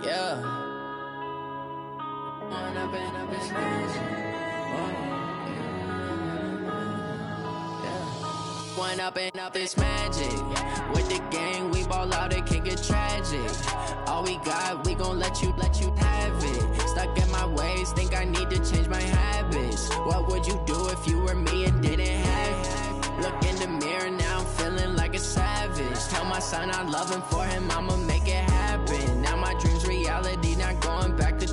Yeah. When I've been up this magic. When up this magic. With the gang, we ball out, it can get tragic. All we got, we gon' let you have it. Stuck in my ways, think I need to change my habits. What would you do if you were me and didn't have it? Look in the mirror, now I'm feeling like a savage. Tell my son I love him, for him I'ma make it happen. Now my dream's reality, not going back to.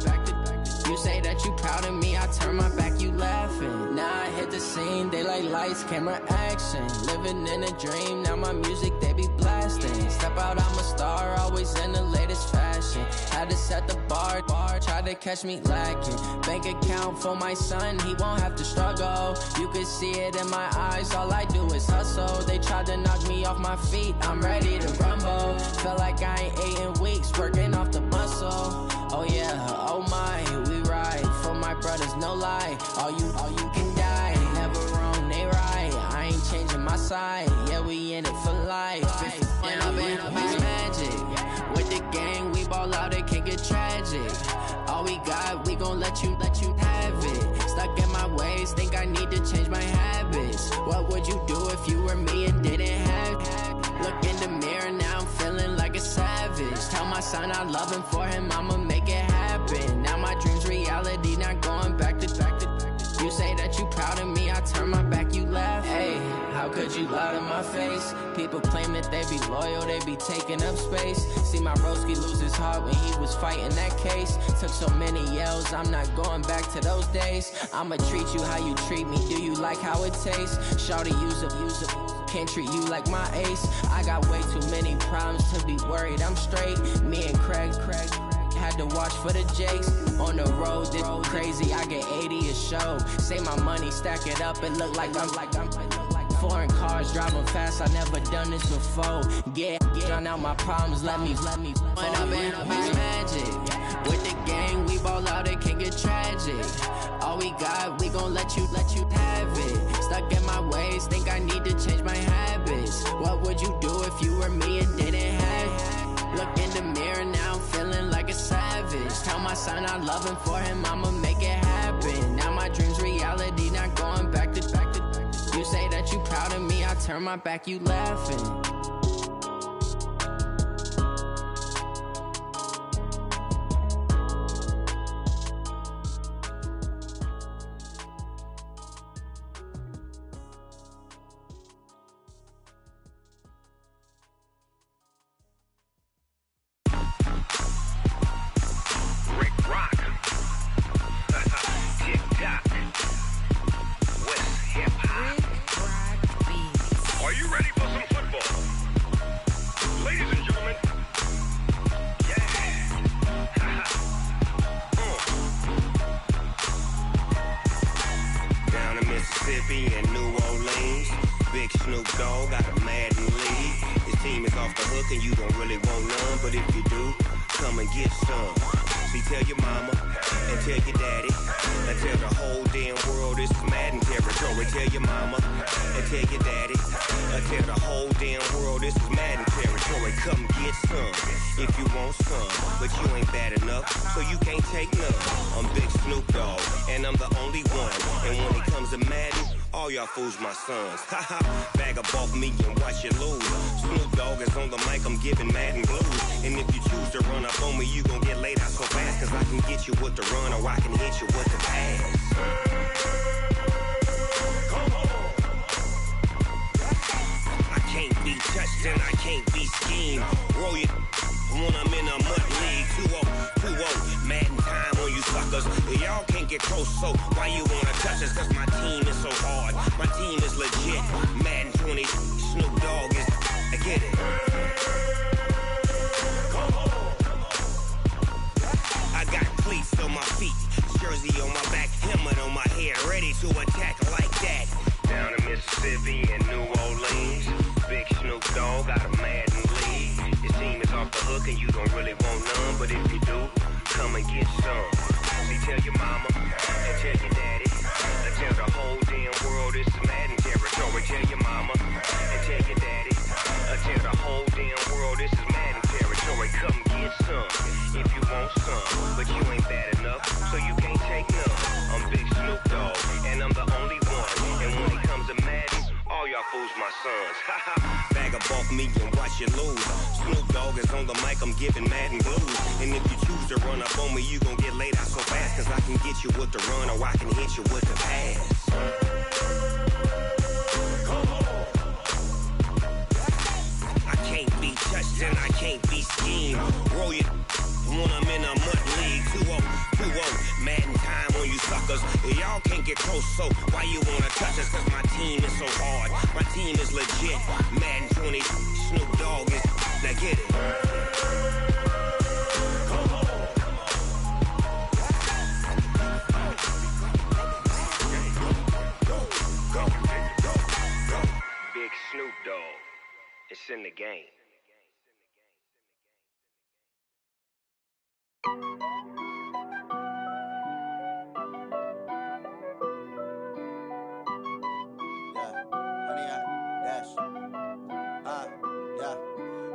You say that you proud of me, I turn my back, you laughing. Now I hit the scene, they like lights, camera, action. Living in a dream, now my music, they be blasting. Step out, I'm a star, always in the latest fashion. Had to set the bar, try to catch me lacking. Bank account for my son, he won't have to struggle. You can see it in my eyes, all I do is hustle. They tried to knock me off my feet, I'm ready to rumble. Felt like I ain't ate in weeks, working off the muscle. Oh yeah, oh my, we ride for my brothers, no lie. All you can die, never wrong, they right. I ain't changing my side, yeah, we in it for life. When I've been up this magic. With the gang, we ball out, it can get tragic. All we got, we gon' let you have it. Stuck in my ways, think I need to change my habits. What would you do if you were me and didn't have it? Look in the mirror, now I'm feeling like a savage. Tell my son I love him, for him I'ma make it happen. Now my dream's reality, not going back to. You say that you proud of me, I turn my back, you laugh. Hey, how could you lie to my face? People claim that they be loyal, they be taking up space. See my broski lose his heart when he was fighting that case. Took so many yells, I'm not going back to those days. I'ma treat you how you treat me, do you like how it tastes? Shawty, use up, can't treat you like my ace. I got way too many problems to be worried, I'm straight. Me and Craig had to watch for the Jakes. On the road, this crazy, I get 80 a show. Say my money, stack it up, it look like I'm foreign cars, driving fast, I never done this before. Get drown out my problems, let me When I've been up this magic. With the gang, we ball out, it can get tragic. All we got, we gon' let you have it. Stuck in my ways, think I need to change my habits. What would you do if you were me and didn't have it? Look in the mirror, now I'm feeling like a savage. Tell my son I love him, for him I'ma make it happen. Now my dream's reality, not going back to. You say that you proud of me, I turn my back, you laughing. Fools my sons. Haha, bag up off me and watch you lose. Snoop Dogg is on the mic, I'm giving Madden blues. And if you choose to run up on me, you gon' get laid out so fast. Cause I can get you with the run or I can hit you with the pass. Come on. I can't be touched and I can't be schemed. Roll you when I'm in a mud league. 2-0, Madden time on you suckers. Y'all can't get close, so why you wanna touch us? Cause my team is so hard. My team is legit. Madden 20, Snoop Dogg is. I get it. Come on. I got cleats on my feet, jersey on my back, helmet on my head, ready to attack like that. Down in Mississippi and New Orleans, big Snoop Dogg got a Madden league. Your team is off the hook and you don't really want none, but if you do, come and get some. See, tell your mama and tell your daddy. Tell the whole damn world this is Madden territory. Tell your mama and tell your daddy. Tell the whole damn world this is Madden territory. Come get some if you want sons. Bag up off me and watch you lose. Snoop Dogg is on the mic, I'm giving Madden blues. And if you choose to run up on me, you gon' get laid out so fast. Cause I can get you with the run or I can hit you with the pass. I can't be touched and I can't be schemed. Roll you when I'm in a mud league. 2-0, 2-0, Madden time on you suckers. Y'all can't get close, so why you wanna touch us? Cause my team is so hard, my team is legit. Madden 20, Snoop Dogg is, now get it. Big Snoop Dogg, it's in the game.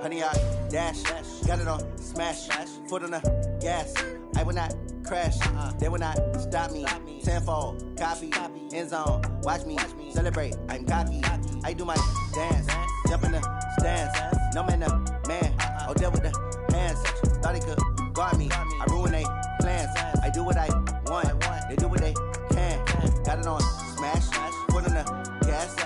Honey, I dash, got it on smash, foot on the gas. I will not crash, they will not stop me. Tenfold, copy, end zone, watch me celebrate. I'm cocky, I do my dance, jump in the stands. No man, the man, I'll deal with the hands. Thought he could guard me, I ruin they plans. I do what I want, they do what they can. Got it on smash, foot on the gas.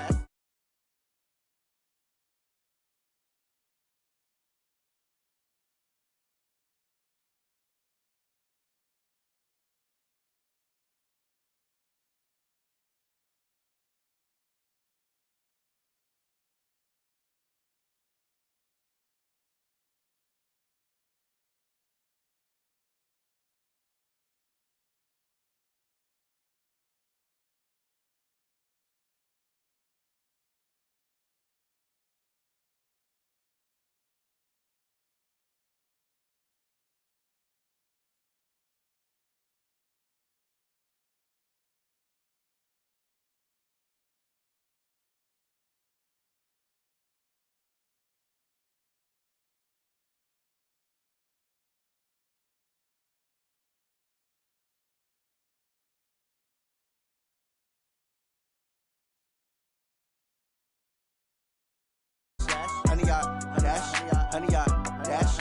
Honey, dash.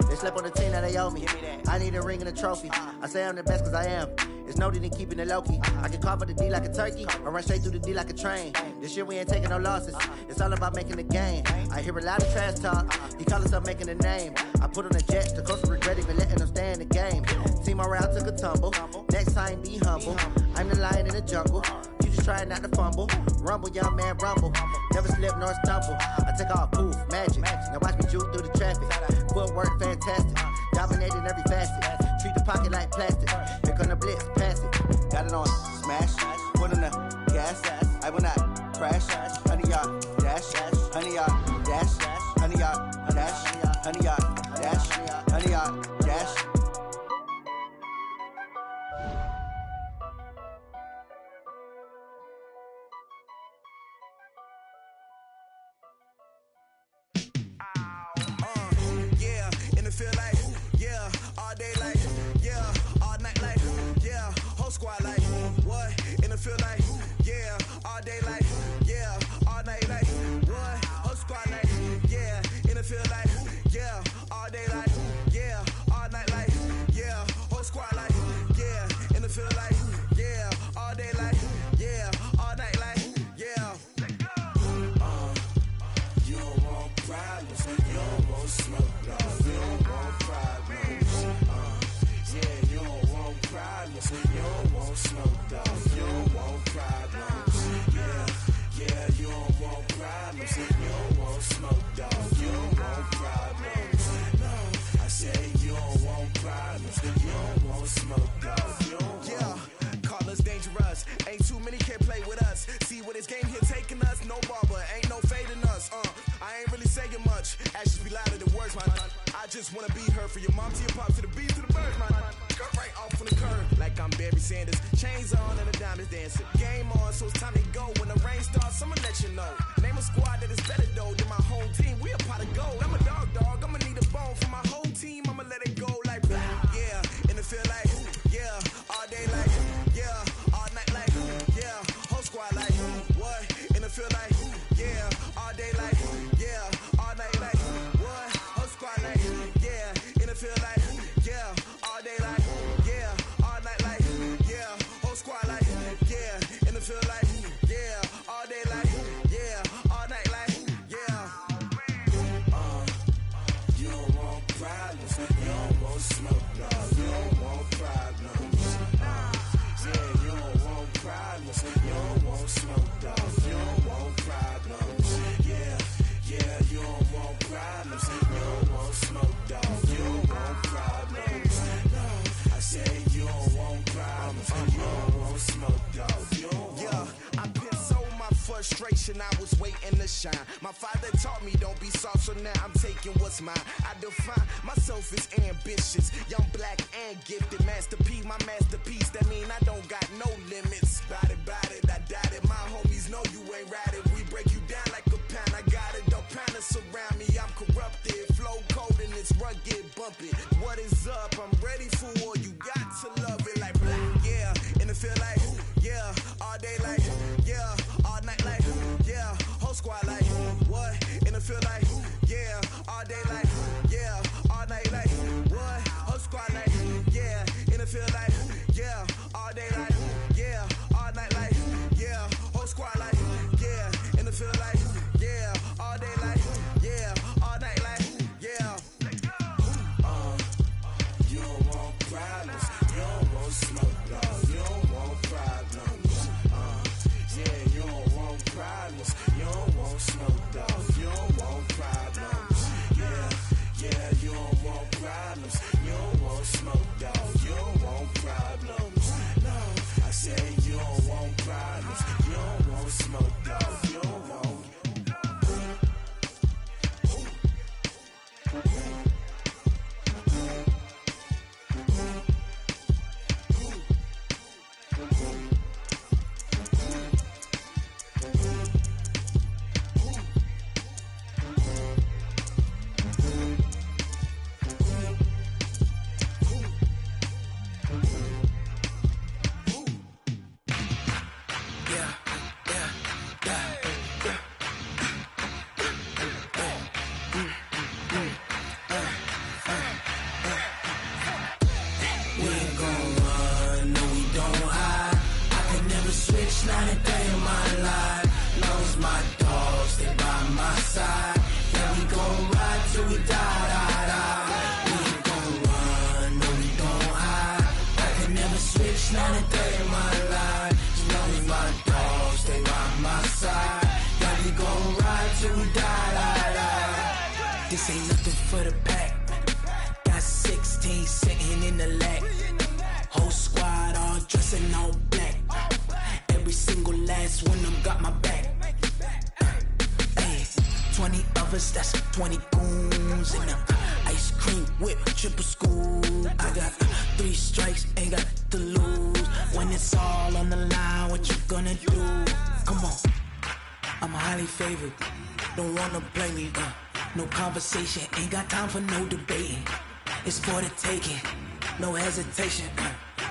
They slept on the team that they owe me. I need a ring and a trophy. I say I'm the best cause I am. It's noted in keeping it low-key. I can call for the D like a turkey or run straight through the D like a train. This year we ain't taking no losses. It's all about making the game. I hear a lot of trash talk. He call himself making a name. I put on the jets. The coach regret even letting them stay in the game. Team around took a tumble. Next time be humble. I'm the lion in the jungle. You just trying not to fumble. Rumble, young man, rumble. Never slip nor stumble. I take off, poof, magic. Now watch me juke through the traffic. Footwork fantastic. Dominating every facet. Treat the pocket like plastic. Here come the blitz, pass it. Got it on smash. Put on the gas. I will not crash. Honey, y'all dash. Honey, y'all dash. Honey, y'all dash. Honey, y'all dash. Honey, y'all dash. Feel like, yeah, all day like, yeah, all night like, yeah, whole squad like, what? In the feel like, yeah, all day like, yeah, all night like, what? Whole squad like, yeah, in the feel like, yeah, all day like, yeah, all night like, yeah, whole squad like, yeah, in the feel like, yeah, all day like, yeah, all night like, yeah. You don't want problems, you don't want smoke, no. You don't want problems, yeah, you don't want problems, you don't want smoke, dog, you don't want problems, yeah, you don't want problems, you don't want smoke, dog, you don't want problems, no, I say you don't want problems, you don't want smoke, dog, you don't want. Yeah, call us dangerous, ain't too many can play with us, see what this game here taking us, no barber, ain't no fading us, I ain't really saying much, actions be louder than words, man. I just wanna be heard for your mom to your pop to the beat to the birds, man. Cut right off on the curb, like I'm Barry Sanders. Chains on and the diamonds dancing. Game on, so it's time to go. When the rain starts, I'ma let you know. Name a squad that is better though than my home team. We a pot of gold. I'm a dog. I'ma need a bone for my whole team. I'ma let it go like, yeah. And it feel like, yeah. All day like, yeah. All night like, yeah. Whole squad like, what? And it feel like. problems. You don't want smoke, dog. You don't want problems. Yeah, you don't want problems. You don't want smoke, dog. You don't want problems. Yeah, you don't want problems. You don't want smoke, dog. You don't want problems. No, I said you don't want problems. You don't want smoke, dog. You don't want. I pissed so my frustration, I was waiting to shine. My father taught me don't be soft, so now I'm taking what's mine. I define myself as ambitious, young, black, and gifted. Master P, my masterpiece. That mean I don't got no limits. Bout it, I doubt it. My homies know you ain't ride it. We break you down like a pound. I got it, don't pound us around me. I'm corrupted, flow cold and it's rugged, bumpy. What is up? I'm ready for war. You got to love it like black, yeah. And it feel like, yeah, all day like, yeah, all night like, yeah, whole squad like, what? And it feel like, yeah, all day like, yeah, all night like, what? Whole squad like, yeah, and it feel like, yeah, all day like, yeah, all night like, yeah, whole squad like, yeah, and it feel like, yeah, all day like, yeah, all night like, yeah. You don't want problems, you don't want smoke, dog. You don't want problems. Yeah, you don't want problems. You don't want smoke, dog. You don't want problems. Yeah, you don't want problems. You don't want smoke, dog. You don't want problems. No, I said you don't want problems. You don't want smoke, dog. You don't want. This ain't nothing for the pack. Got 16 sitting in the lag. Whole squad all dressing all black. Every single last one of them got my back. Hey, 20 of us, that's 20 goons in the ice cream whip, triple school. I got 3 strikes, ain't got to lose. When it's all on the line, what you gonna do? Come on, I'm highly favored. Don't wanna play me, no conversation, ain't got time for no debating. It's for the taking, no hesitation,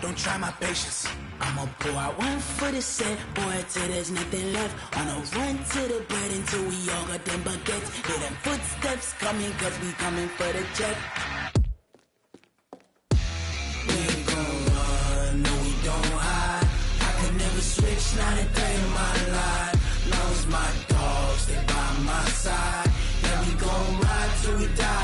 don't try my patience. I'ma pour out one for the set, boy, till there's nothing left. On a run to the bread until we all got them baguettes. Hear them footsteps coming, cause we coming for the check. We ain't gon' run, no we don't hide. I can never switch, not a day in my life. Lost my dogs, they by my side. Yeah, we gon' ride till we die.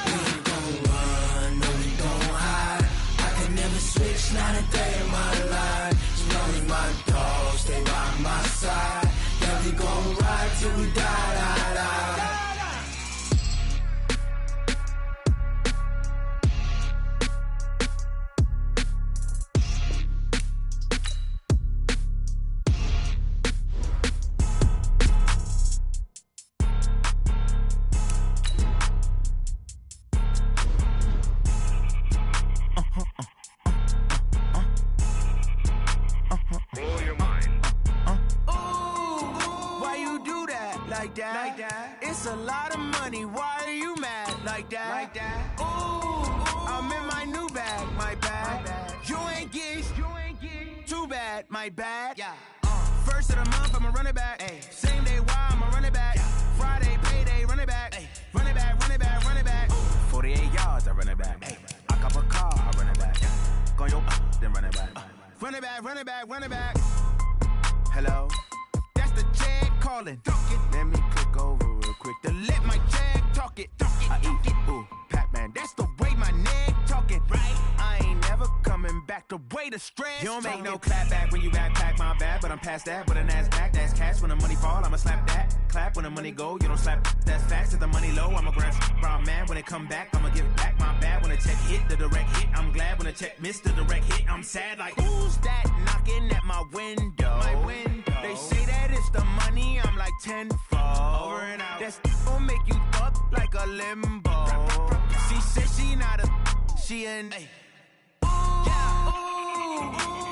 We ain't gon' run, no we don't hide. I can never switch, not a day in my life. As long as my dogs stay by my side. Yeah, we gon' ride till we die. Like that. It's a lot of money. Why are you mad like that? Ooh, I'm in my new bag, my bad. You ain't get too bad, my bad. Yeah. First of the month, I'ma run it back. Ay. Same day, why I'ma run it back. Yeah. Friday, payday, run it back. Ay. Run it back, run it back, run it back. Ooh. 48 yards, I run it back. Ay. I cop a car, I run it back. Go yo, then run it back. Run it back, run it back, run it back. Hello? That's the jag calling. Let me click over real quick to let my jag talk it. I eat, ooh, pap, the stress. You don't make no clap back when you backpack, my bad. But I'm past that, but a NASDAQ, that's cash. When the money fall, I'ma slap that. Clap when the money go, you don't slap, that's facts. If the money low, I'ma grab brown man. When it come back, I'ma give back my bad. When the check hit, the direct hit, I'm glad. When the check missed, the direct hit, I'm sad. Like, who's that knocking at my window? They say that it's the money, I'm like tenfold. Over and out. That's gon' make you up like a limbo. She said she not a, she an.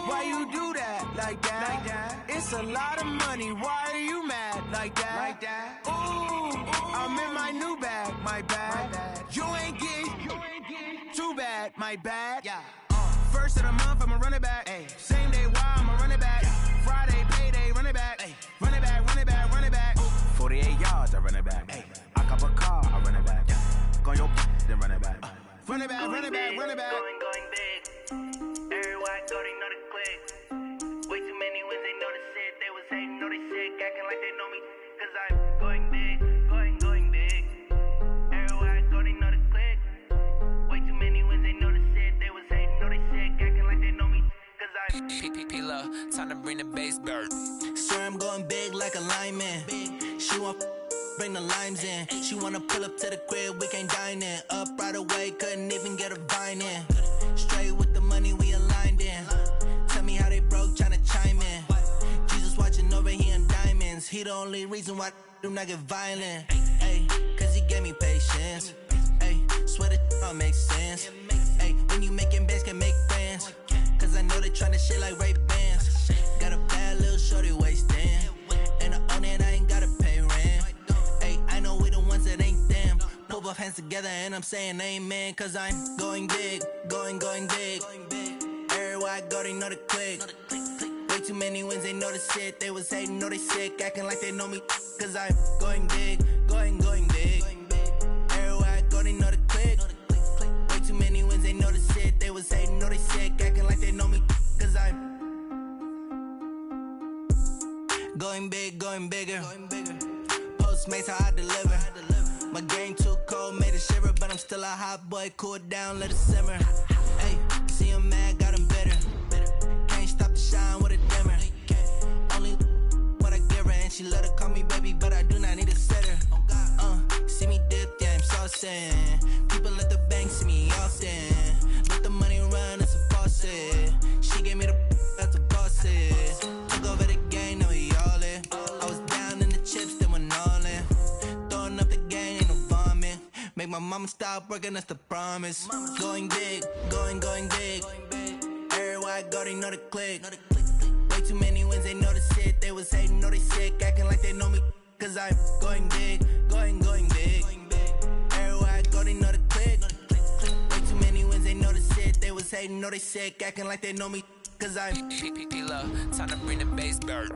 Why you do that like that? It's a lot of money. Why are you mad like that? Ooh, I'm in my new bag, my bad. You ain't getting too bad, my bad. Yeah. First of the month, I'ma run it back. Ay. Same day, why I'ma run it back. Friday, payday, run it back. Ay. Run it back, run it back, run it back. 48 yards, I run it back. Ay. I cop a car, I run it back. Go on your then run it back. Run it back, run it back, run it back. Going big. Everywhere I go, they know the click. Way too many wins, they know the shit. They was hating, know they sick, acting like they know me. Cause I'm going big, going big. Everywhere I go, they know the click. Way too many wins, they know the shit. They was hating, know they sick, acting like they know me. Cause I'm P-P-P-Lo, time to bring the bass bird. Swear I'm going big like a lineman. She want bring the limes in. She wanna pull up to the crib, we can't dine in. Up right away, couldn't even get a vine in. Straight with the money we aligned in. Tell me how they broke, tryna chime in. Jesus watching over here in diamonds. He the only reason why I do not get violent. Ay, cause he gave me patience. Ay, swear that all makes sense. Ay, when you making bands, can make friends. Cause I know they tryna shit like Ray-Bans. Got a bad little shorty wasting. And I own it, I ain't gotta pay rent. Ay, I know we the ones that ain't them. Pull both hands together and I'm saying amen. Cause I'm going big, going big. Everywhere I go, they know the click. Way too many wins, they know the shit. They was hating, know they sick, acting like they know me. Cause I'm going big, going big. Everywhere I go, they know the click. Way too many wins, they know the shit. They was hating, know they sick, acting like they know me. Cause I'm going big, going bigger. Postmates, how I deliver. My game too cold, made it shiver. But I'm still a hot boy, cool it down, let it simmer. Hey, see him mad, got him bitter. Can't stop the shine with a dimmer. Only what I give her, and she let her call me baby, but I do not need a sitter. See me dip, yeah, I'm saucing. People at the bank see me often. Let the money run, it's a faucet. She gave me the that's a bosses. Took over the game, now we all in. I was down in the chips, then went all in. Throwing up the gang, ain't no vomit. Make my mama stop working, that's the promise. Going big, going big. Everywhere I go, they know the click. Way too many wins, they know the shit. They was hating, know they sick, acting like they know me. Cause I'm going big, going big. Everywhere I go, they know the click. Way too many wins, they know the shit. They was hating, know they sick, acting like they know me. Cause I'm P-P-P-Lo, time to bring the bass bird.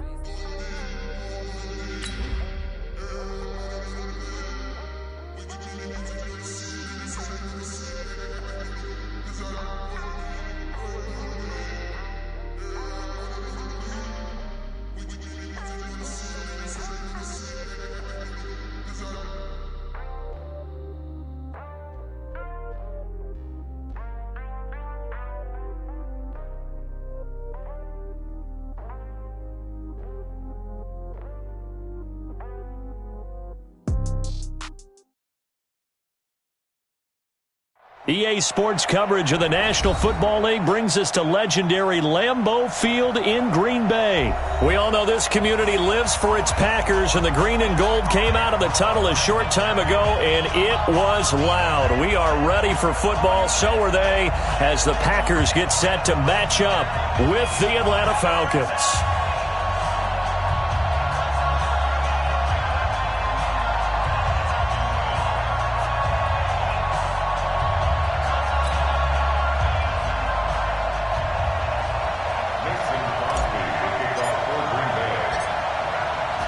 EA Sports coverage of the National Football League brings us to legendary Lambeau Field in Green Bay. We all know this community lives for its Packers, and the green and gold came out of the tunnel a short time ago, and it was loud. We are ready for football, so are they, as the Packers get set to match up with the Atlanta Falcons.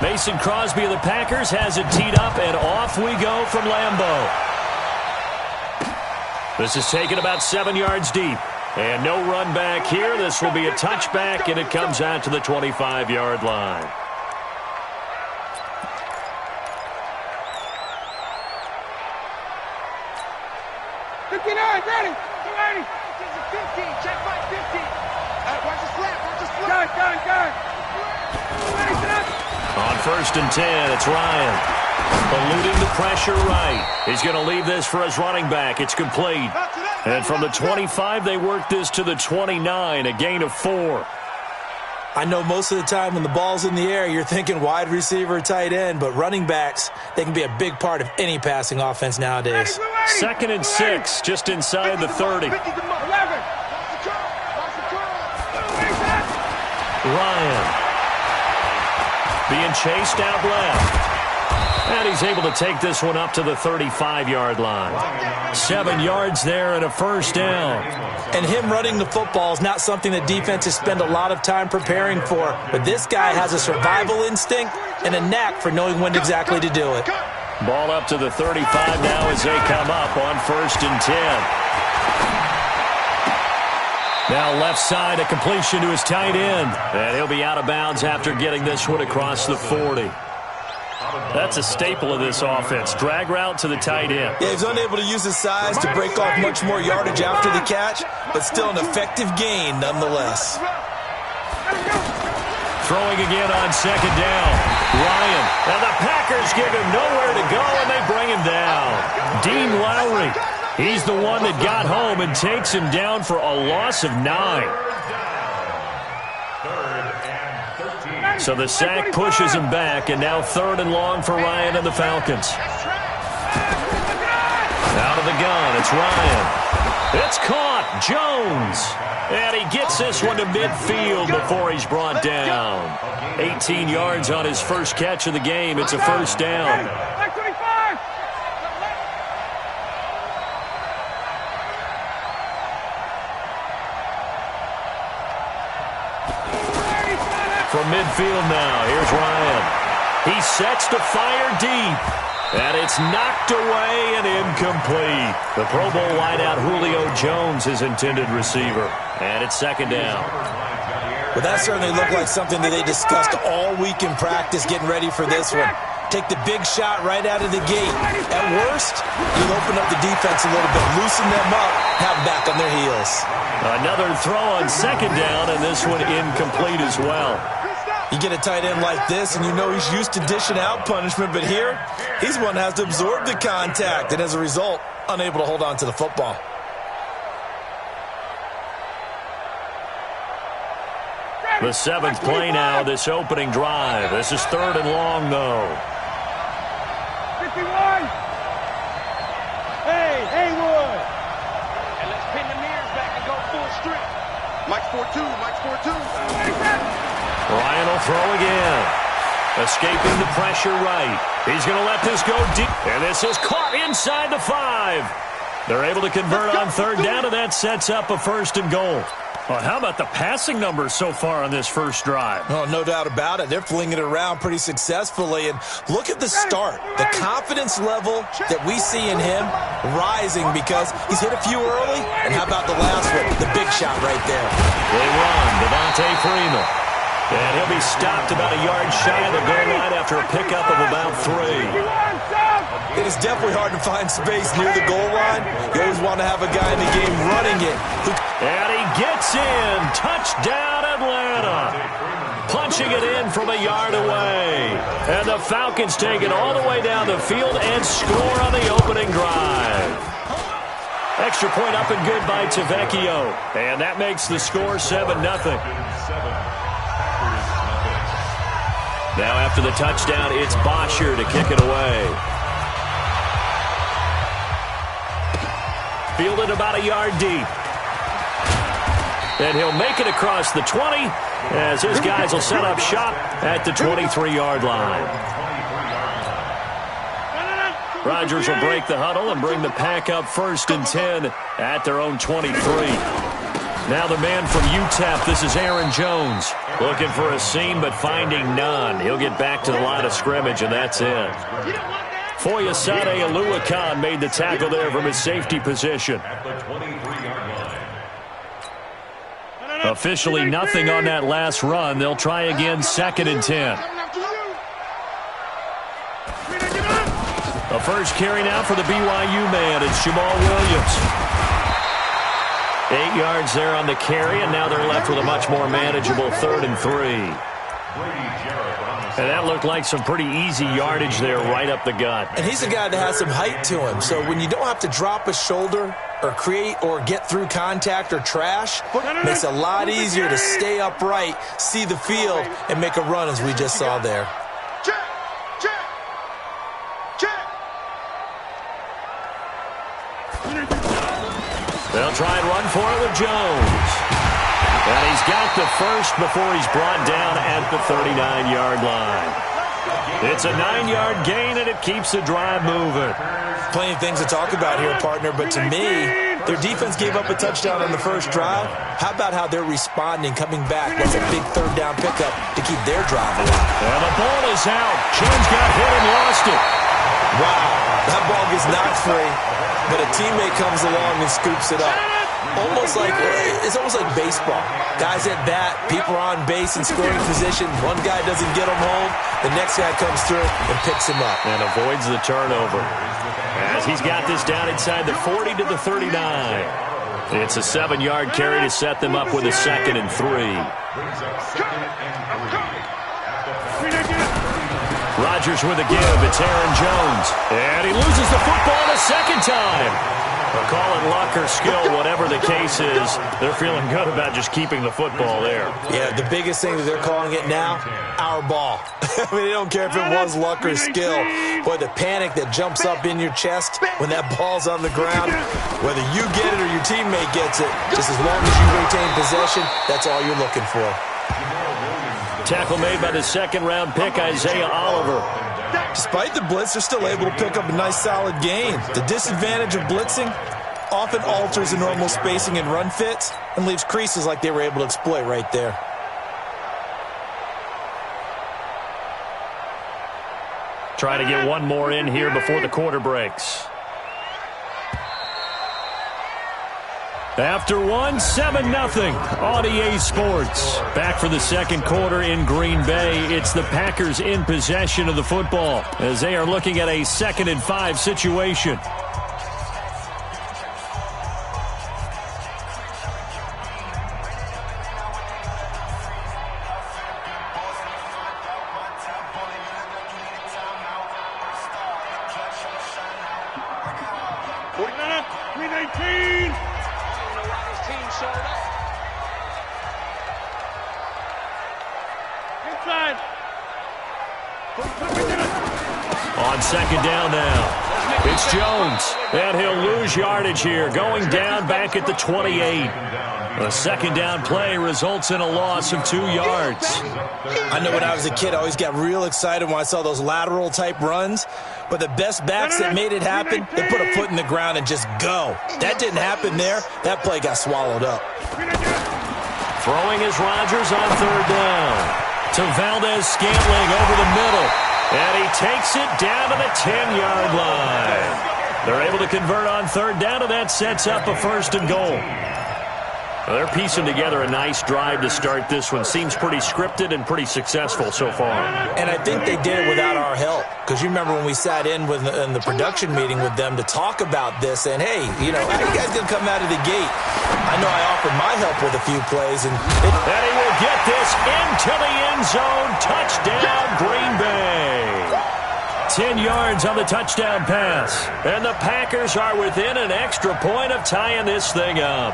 Mason Crosby of the Packers has it teed up, and off we go from Lambeau. This is taken about 7 yards deep. And no run back here. This will be a touchback, and it comes out to the 25-yard line. Ready. 15, check by 15. On 1st and 10, it's Ryan. Eluding the pressure right. He's going to leave this for his running back. It's complete. And from the 25, they work this to the 29, a gain of 4. I know most of the time when the ball's in the air, you're thinking wide receiver, tight end, but running backs, they can be a big part of any passing offense nowadays. 2nd and 6, just inside the 30. Ryan being chased out left. And he's able to take this one up to the 35-yard line. 7 yards there and a first down. And him running the football is not something that defenses spend a lot of time preparing for. But this guy has a survival instinct and a knack for knowing when exactly to do it. Ball up to the 35 now as they come up on 1st and 10. Now left side, a completion to his tight end. And he'll be out of bounds after getting this one across the 40. That's a staple of this offense. Drag route to the tight end. Yeah, he's unable to use his size to break off much more yardage after the catch, but still an effective gain nonetheless. Throwing again on 2nd down. Ryan. Now the Packers give him nowhere to go, and they bring him down. Dean Lowry. He's the one that got home and takes him down for a loss of 9. So the sack pushes him back, and now 3rd and long for Ryan and the Falcons. Out of the gun, it's Ryan. It's caught, Jones. And he gets this one to midfield before he's brought down. 18 yards on his first catch of the game. It's a first down. From midfield now, here's Ryan. He sets to fire deep. And it's knocked away and incomplete. The Pro Bowl wideout Julio Jones, his intended receiver. And it's 2nd down. Well, that certainly looked like something that they discussed all week in practice getting ready for this one. Take the big shot right out of the gate. At worst, you'll open up the defense a little bit, loosen them up, have them back on their heels. Another throw on 2nd down, and this one incomplete as well. You get a tight end like this, and you know he's used to dishing out punishment, but here, he's one that has to absorb the contact, and as a result, unable to hold on to the football. The 7th play now, this opening drive. This is 3rd and long, though. 51! Hey, Haywood! And let's pin the mirrors back and go full strip. Mike's 4-2, Mike's 4-2. Ryan will throw again. Escaping the pressure right. He's going to let this go deep. And this is caught inside the 5. They're able to convert on 3rd down, and that sets up a 1st and goal. Well, how about the passing numbers so far on this first drive? Oh, no doubt about it. They're flinging it around pretty successfully. And look at the start. The confidence level that we see in him rising because he's hit a few early. And how about the last one? The big shot right there. They run. Devontae Freeman. And he'll be stopped about a yard shy of the goal line after a pickup of about 3. It is definitely hard to find space near the goal line. You always want to have a guy in the game running it. And he gets in. Touchdown, Atlanta. Punching it in from a yard away. And the Falcons take it all the way down the field and score on the opening drive. Extra point up and good by Tavecchio. And that makes the score 7-0. Now after the touchdown, it's Bosher to kick it away. Fielded about a yard deep. And he'll make it across the 20 as his guys will set up shop at the 23-yard line. Rodgers will break the huddle and bring the pack up 1st and 10 at their own 23. Now the man from UTEP, this is Aaron Jones. Looking for a seam, but finding none. He'll get back to the line of scrimmage, and that's it. Foyesade Oluwakan made the tackle there from his safety position. Officially nothing on that last run. They'll try again 2nd and 10. The first carry now for the BYU man. It's Jamal Williams. 8 yards there on the carry, and now they're left with a much more manageable 3rd and 3. And that looked like some pretty easy yardage there right up the gut. And he's a guy that has some height to him. So when you don't have to drop a shoulder or create or get through contact or trash, it makes it a lot easier to stay upright, see the field, and make a run as we just saw there. They'll try and run for it with Jones. And he's got the first before he's brought down at the 39-yard line. It's a 9-yard gain, and it keeps the drive moving. Plenty of things to talk about here, partner, but to me, their defense gave up a touchdown on the first drive. How about how they're responding, coming back? That's a big 3rd down pickup to keep their drive alive. And the ball is out. Jones got hit and lost it. Wow, that ball gets knocked free, but a teammate comes along and scoops it up. It's almost like baseball. Guys at bat, people are on base in scoring position. One guy doesn't get him home. The next guy comes through and picks him up. And avoids the turnover. As he's got this down inside the 40 to the 39. It's a 7-yard carry to set them up with a 2nd and 3. Rodgers with a give. It's Aaron Jones. And he loses the football a second time. They'll call it luck or skill, whatever the case is. They're feeling good about just keeping the football there. Yeah, the biggest thing that they're calling it now, our ball. I mean, they don't care if it was luck or skill. Boy, the panic that jumps up in your chest when that ball's on the ground, whether you get it or your teammate gets it, just as long as you retain possession, that's all you're looking for. Tackle made by the 2nd-round pick, Isaiah Oliver. Despite the blitz, they're still able to pick up a nice, solid gain. The disadvantage of blitzing often alters the normal spacing and run fits and leaves creases like they were able to exploit right there. Try to get one more in here before the quarter breaks. After one, 7-0 on EA Sports. Back for the 2nd quarter in Green Bay. It's the Packers in possession of the football as they are looking at a 2nd and 5 situation. On 2nd down now, it's Jones, and he'll lose yardage here, going down back at the 28. A 2nd down play results in a loss of 2 yards. I know when I was a kid, I always got real excited when I saw those lateral-type runs, but the best backs that made it happen, they put a foot in the ground and just go. That didn't happen there. That play got swallowed up. Throwing is Rodgers on 3rd down. To Valdez-Scantling over the middle. And he takes it down to the 10-yard line. They're able to convert on 3rd down, and that sets up a 1st and goal. Well, they're piecing together a nice drive to start this one. Seems pretty scripted and pretty successful so far. And I think they did it without our help. Because you remember when we sat in the production meeting with them to talk about this, and hey, you know, how are you guys going to come out of the gate? I know I offered my help with a few plays. And he will get this into the end zone. Touchdown, Green Bay. 10 yards on the touchdown pass. And the Packers are within an extra point of tying this thing up.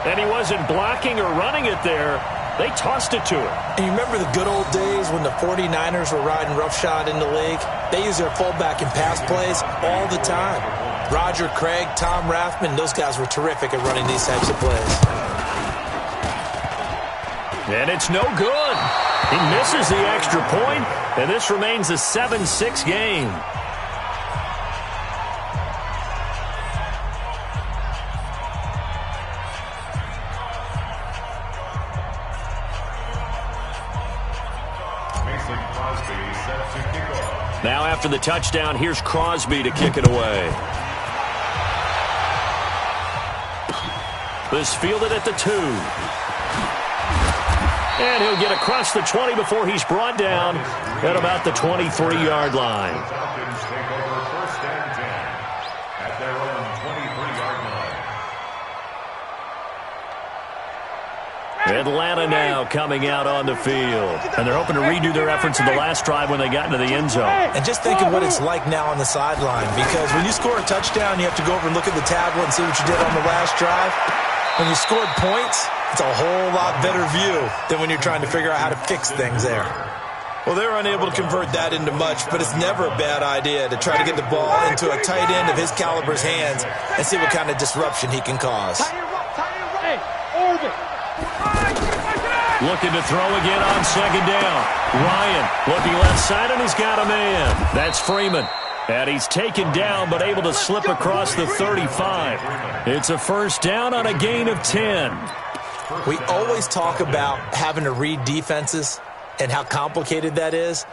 And he wasn't blocking or running it there. They tossed it to him. And you remember the good old days when the 49ers were riding roughshod in the league? They used their fullback in pass plays all the time. Roger Craig, Tom Rathman, those guys were terrific at running these types of plays. And it's no good. He misses the extra point, and this remains a 7-6 game. Now after the touchdown, here's Crosby to kick it away. This fielded at the 2. And he'll get across the 20 before he's brought down at about the 23-yard line. Atlanta now coming out on the field. And they're hoping to redo their efforts in the last drive when they got into the end zone. And just think of what it's like now on the sideline, because when you score a touchdown, you have to go over and look at the tablet and see what you did on the last drive. When you scored points, it's a whole lot better view than when you're trying to figure out how to fix things there. Well, they were unable to convert that into much, but it's never a bad idea to try to get the ball into a tight end of his caliber's hands and see what kind of disruption he can cause. Looking to throw again on second down. Ryan looking left side, and he's got a man. That's Freeman. And he's taken down, but able to slip across the 35. It's a first down on a gain of 10. We always talk about having to read defenses and how complicated that is.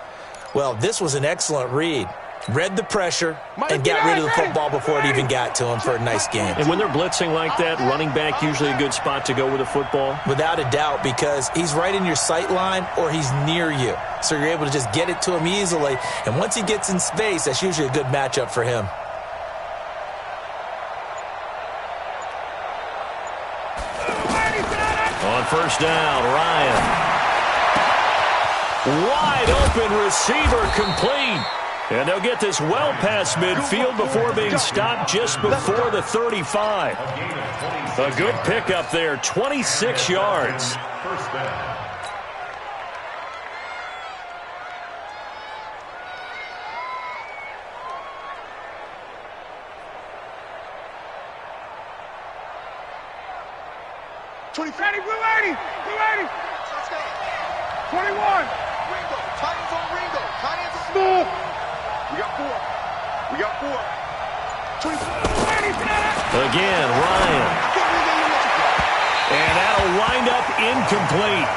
Well, this was an excellent read. Read the pressure and got rid of the football before it even got to him for a nice game. And when they're blitzing like that, running back usually a good spot to go with the football? Without a doubt, because he's right in your sight line or he's near you. So you're able to just get it to him easily. And once he gets in space, that's usually a good matchup for him. On first down, Ryan. Wide open receiver complete. And they'll get this well past midfield before being stopped just before the 35. A good pickup there, 26 yards. Blue 80, Blue 80. 21. Ringo, Titans on Ringo. Titans on Smooth. We got four. 24. Again, Ryan. And that'll wind up incomplete.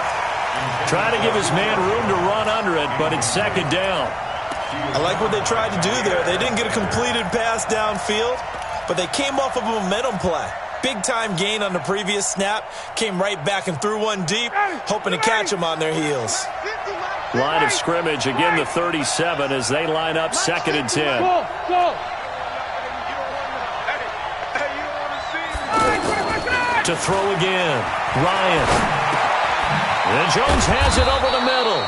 Try to give his man room to run under it, but it's second down. I like what they tried to do there. They didn't get a completed pass downfield, but they came off of a momentum play. Big-time gain on the previous snap. Came right back and threw one deep, hoping to catch them on their heels. Line of scrimmage, again the 37 as they line up second and 10. To throw again, Ryan. And Jones has it over the middle.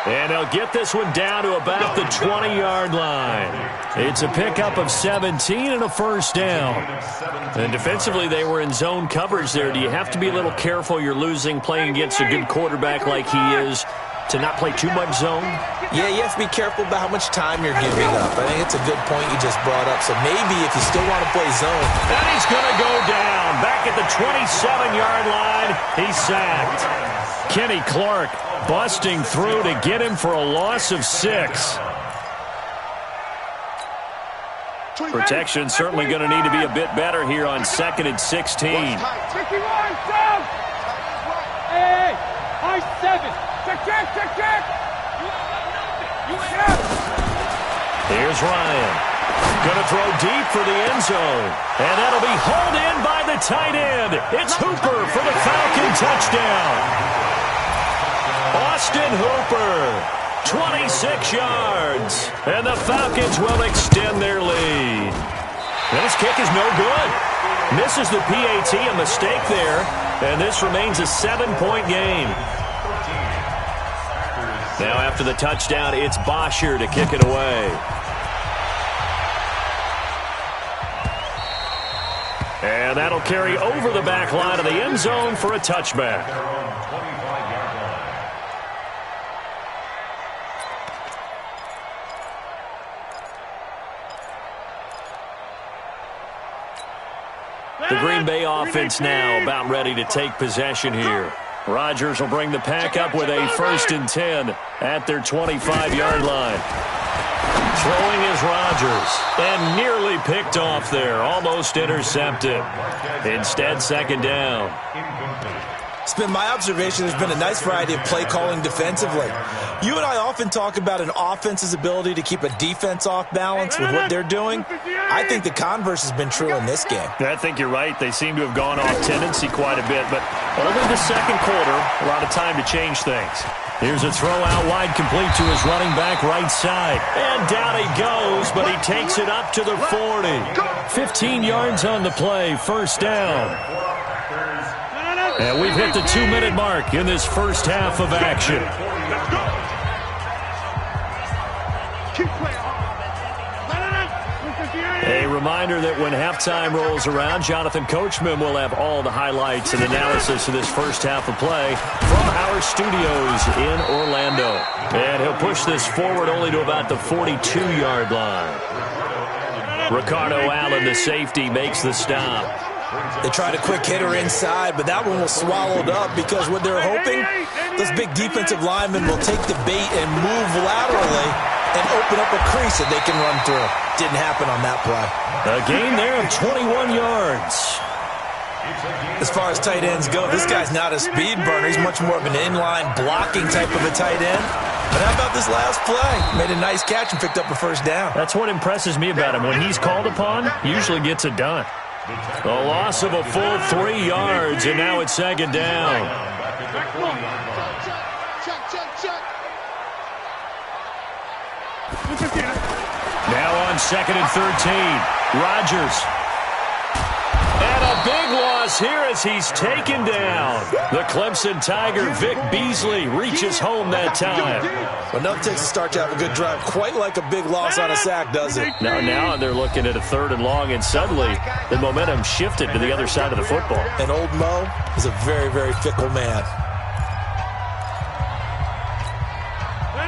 And they'll get this one down to about the 20-yard line. It's a pickup of 17 and a first down. And defensively, they were in zone coverage there. Do you have to be a little careful you're losing playing against a good quarterback like he is to not play too much zone? Yeah, you have to be careful about how much time you're giving up. I think it's a good point you just brought up. So maybe if you still want to play zone. And he's going to go down. Back at the 27-yard line, he's sacked. Kenny Clark busting through to get him for a loss of 6. Protection certainly going to need to be a bit better here on second and 16. Hey, high 7. Check. Here's Ryan. Going to throw deep for the end zone. And that'll be hauled in by the tight end. It's Hooper for the Falcon touchdown. Austin Hooper, 26 yards. And the Falcons will extend their lead. And this kick is no good. Misses the PAT, a mistake there. And this remains a 7-point game. Now after the touchdown, it's Bosher to kick it away. And that'll carry over the back line of the end zone for a touchback. The Green Bay offense now about ready to take possession here. Rodgers will bring the pack up with a 1st and 10 at their 25-yard line. Throwing is Rodgers, and nearly picked off there, almost intercepted. Instead, second down. It's been my observation there's been a nice variety of play calling defensively. You and I often talk about an offense's ability to keep a defense off balance with what they're doing. I think the converse has been true in this game. I think you're right. They seem to have gone off tendency quite a bit, but only the second quarter, a lot of time to change things. Here's a throw out wide complete to his running back right side. And down he goes, but he takes it up to the 40. 15 yards on the play, first down. And we've hit the 2-minute mark in this first half of action. Let's go. Keep playing. A reminder that when halftime rolls around, Jonathan Coachman will have all the highlights and analysis of this first half of play from our studios in Orlando. And he'll push this forward only to about the 42-yard line. Ricardo Allen, the safety, makes the stop. They tried a quick hitter inside, but that one was swallowed up because what they're hoping, those big defensive linemen will take the bait and move laterally and open up a crease that they can run through. Didn't happen on that play. A gain there of 21 yards. As far as tight ends go, this guy's not a speed burner. He's much more of an inline blocking type of a tight end. But how about this last play? Made a nice catch and picked up a first down. That's what impresses me about him. When he's called upon, he usually gets it done. A loss of a full 3 yards, and now it's second down. Now on second and 13, Rodgers. And a big loss here as he's taken down. The Clemson Tiger, Vic Beasley, reaches home that time. Well, nothing takes a start to have a good drive, quite like a big loss on a sack, does it? Now they're looking at a 3rd and long, and suddenly the momentum shifted to the other side of the football. And old Mo is a very, very fickle man.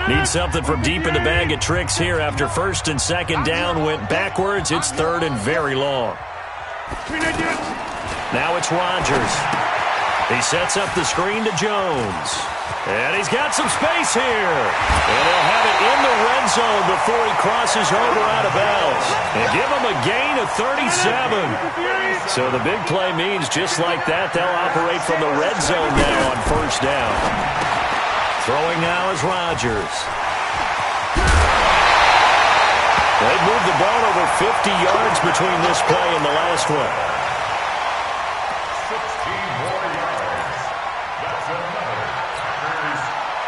Need something from deep in the bag of tricks here after 1st and 2nd down went backwards. It's 3rd and very long. Now it's Rodgers. He sets up the screen to Jones. And he's got some space here. And he'll have it in the red zone before he crosses over out of bounds. And give him a gain of 37. So the big play means just like that, they'll operate from the red zone now on 1st down. Throwing now is Rodgers. They've moved the ball over 50 yards between this play and the last one. 16 more yards. That's another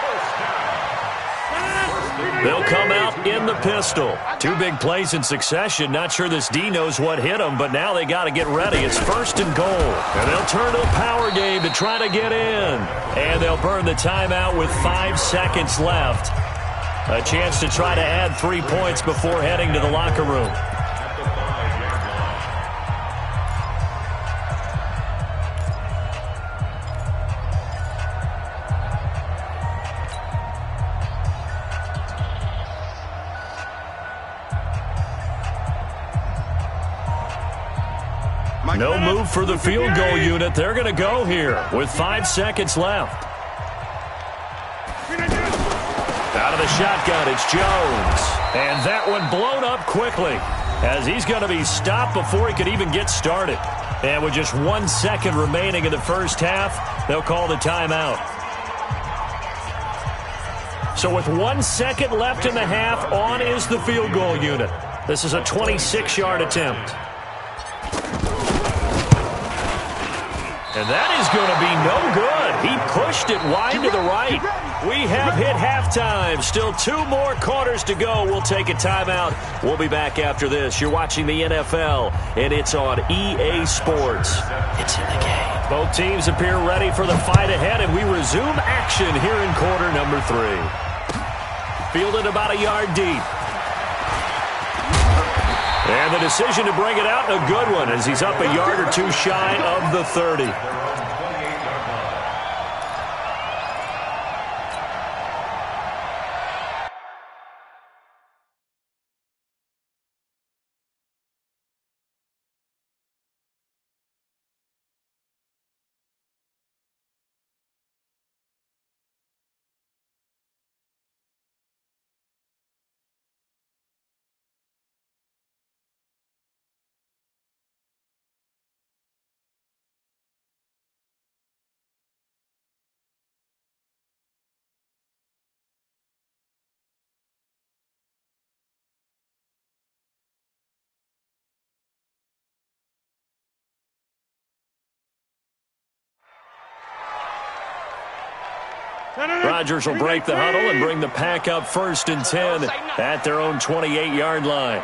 first down. They'll come out in the pistol. 2 big plays in succession. Not sure this D knows what hit them, but now they got to get ready. It's 1st and goal. And they'll turn to a power game to try to get in. And they'll burn the timeout with 5 seconds left. A chance to try to add 3 points before heading to the locker room. No move for the field goal unit. They're going to go here with 5 seconds left. Out of the shotgun, it's Jones. And that one blown up quickly as he's going to be stopped before he could even get started. And with just 1 second remaining in the first half, they'll call the timeout. So with 1 second left in the half, on is the field goal unit. This is a 26-yard attempt. And that is going to be no good. He pushed it wide to the right. We have hit halftime. Still 2 more quarters to go. We'll take a timeout. We'll be back after this. You're watching the NFL, and it's on EA Sports. It's in the game. Both teams appear ready for the fight ahead, and we resume action here in quarter number 3. Fielded about a yard deep. And the decision to bring it out, a good one, as he's up a yard or 2 shy of the 30. Rodgers will break the huddle and bring the pack up 1st and 10 at their own 28-yard line.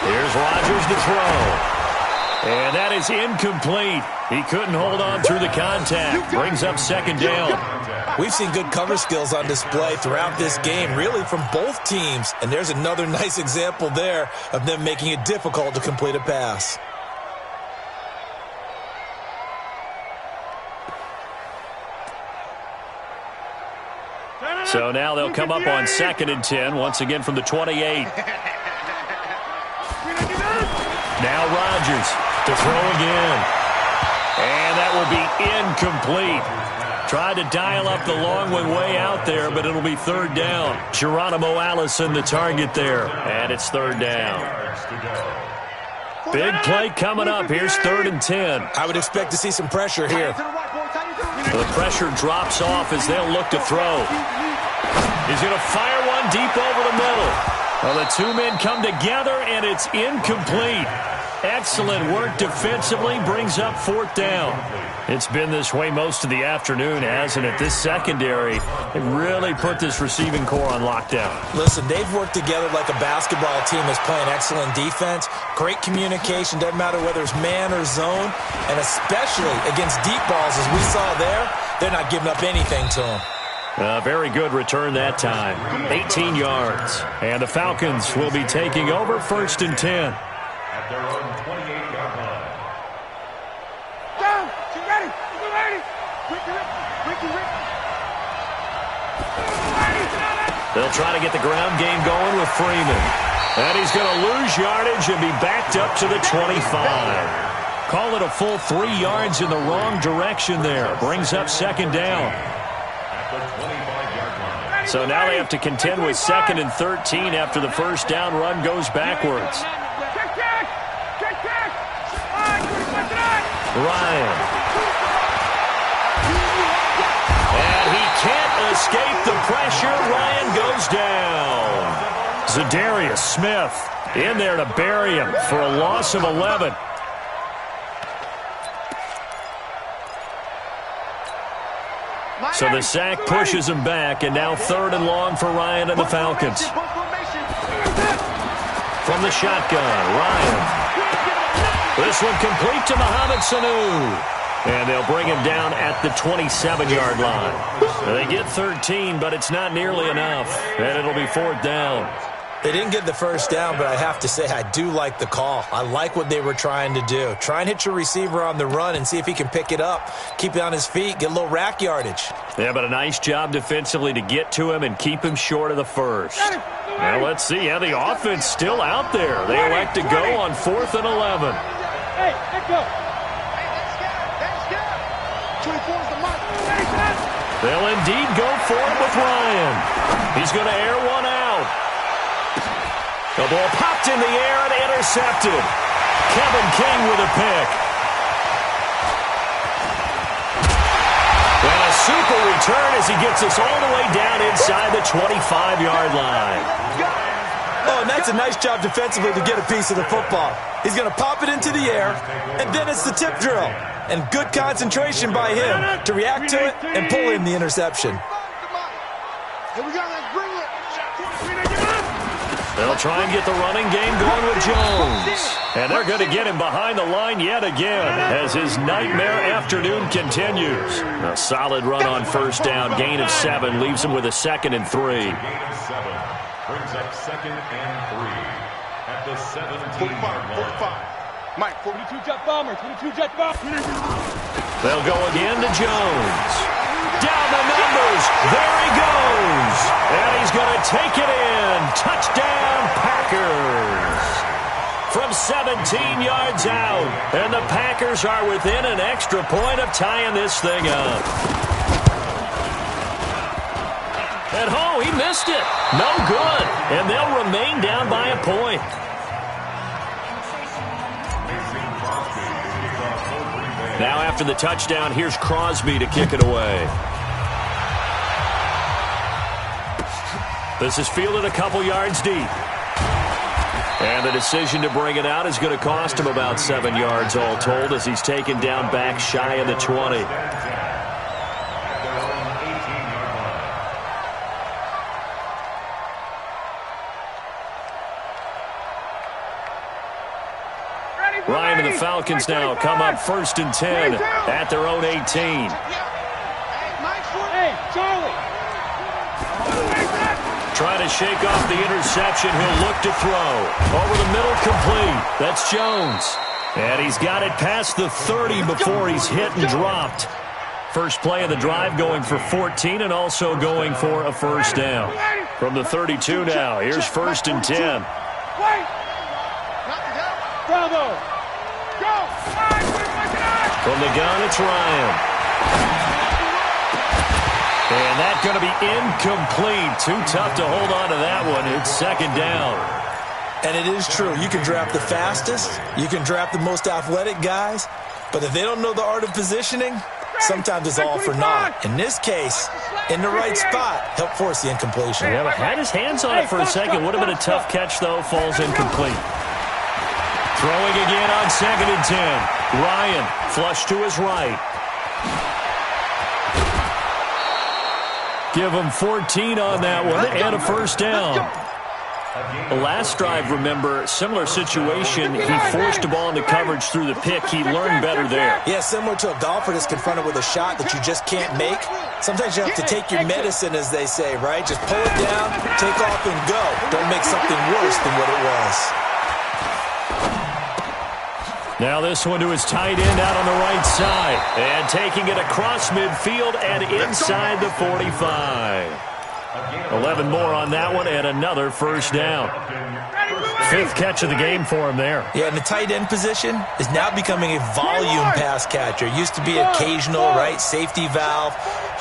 Here's Rodgers to throw. And that is incomplete. He couldn't hold on through the contact. Brings up second down. We've seen good cover skills on display throughout this game, really from both teams. And there's another nice example there of them making it difficult to complete a pass. So now they'll come up on 2nd and 10, once again from the 28. Now Rodgers to throw again. And that will be incomplete. Tried to dial up the long one way out there, but it'll be 3rd down. Geronimo Allison, the target there. And it's 3rd down. Big play coming up. Here's 3rd and 10. I would expect to see some pressure here. The pressure drops off as they'll look to throw. He's going to fire one deep over the middle. Well, the two men come together, and it's incomplete. Excellent work defensively, brings up 4th down. It's been this way most of the afternoon, hasn't it? This secondary, they really put this receiving core on lockdown. Listen, they've worked together like a basketball team that's playing excellent defense. Great communication, doesn't matter whether it's man or zone, and especially against deep balls, as we saw there, they're not giving up anything to them. Very good return that time. 18 yards. And the Falcons will be taking over 1st and 10. At their own 28-yard line. Down! She's ready! She's ready! Ricky! They'll try to get the ground game going with Freeman. And he's going to lose yardage and be backed up to the 25. Call it a full 3 yards in the wrong direction there. Brings up 2nd down. So now they have to contend with 2nd and 13 after the 1st down run goes backwards. Ryan. And he can't escape the pressure. Ryan goes down. Zadarius Smith in there to bury him for a loss of 11. So the sack pushes him back, and now 3rd and long for Ryan and the Falcons. From the shotgun, Ryan. This one complete to Mohamed Sanu. And they'll bring him down at the 27-yard line. They get 13, but it's not nearly enough. And it'll be 4th down. They didn't get the 1st down, but I have to say I do like the call. I like what they were trying to do. Try and hit your receiver on the run and see if he can pick it up. Keep it on his feet, get a little rack yardage. Yeah, but a nice job defensively to get to him and keep him short of the 1st. Now let's see how the offense still out there. They elect to go on 4th and 11. Hey, let's go. Let's go. 24's the mark. They'll indeed go for it with Ryan. He's going to air one out. The ball popped in the air and intercepted. Kevin King with a pick. And a super return as he gets us all the way down inside the 25-yard line. Oh, and that's a nice job defensively to get a piece of the football. He's going to pop it into the air, and then it's the tip drill. And good concentration by him to react to it and pull in the interception. Here we go, let's bring it. They'll try and get the running game going with Jones. And they're going to get him behind the line yet again as his nightmare afternoon continues. A solid run on 1st down, gain of 7, leaves him with a 2nd and 3. Gain of 7 brings up 2nd and 3 at the 17-yard line. Mike, 42 jet bomber, 22 jet bomber. They'll go again to Jones. Down the numbers. There he goes. And he's going to take it in. Touchdown, Packers. From 17 yards out. And the Packers are within an extra point of tying this thing up. And oh, he missed it. No good. And they'll remain down by a point. Now after the touchdown, here's Crosby to kick it away. This is fielded a couple yards deep. And the decision to bring it out is going to cost him about 7 yards all told as he's taken down back shy of the 20. Ready, Ryan and the Falcons now come up 1st and 10 at their own 18. Hey, Charlie. Trying to shake off the interception. He'll look to throw. Over the middle, complete. That's Jones. And he's got it past the 30 before he's hit and dropped. First play of the drive going for 14 and also going for a first down. From the 32 now, here's 1st and 10. Bravo. Go. From the gun, it's Ryan. And that's going to be incomplete. Too tough to hold on to that one. It's 2nd down. And it is true. You can draft the fastest. You can draft the most athletic guys. But if they don't know the art of positioning, sometimes it's all for naught. In this case, in the right spot, help force the incompletion. Yeah, but had his hands on it for a second. Would have been a tough catch, though. Falls incomplete. Throwing again on 2nd and 10. Ryan, flush to his right. Give him 14 on that one and a first down. The last drive, remember, similar situation. He forced a ball into coverage through the pick. He learned better there. Yeah, similar to a golfer that's confronted with a shot that you just can't make. Sometimes you have to take your medicine, as they say, right? Just pull it down, take off, and go. Don't make something worse than what it was. Now this one to his tight end out on the right side. And taking it across midfield and inside the 45. 11 more on that one and another first down. 5th catch of the game for him there. Yeah, and the tight end position is now becoming a volume pass catcher. It used to be occasional, right? Safety valve.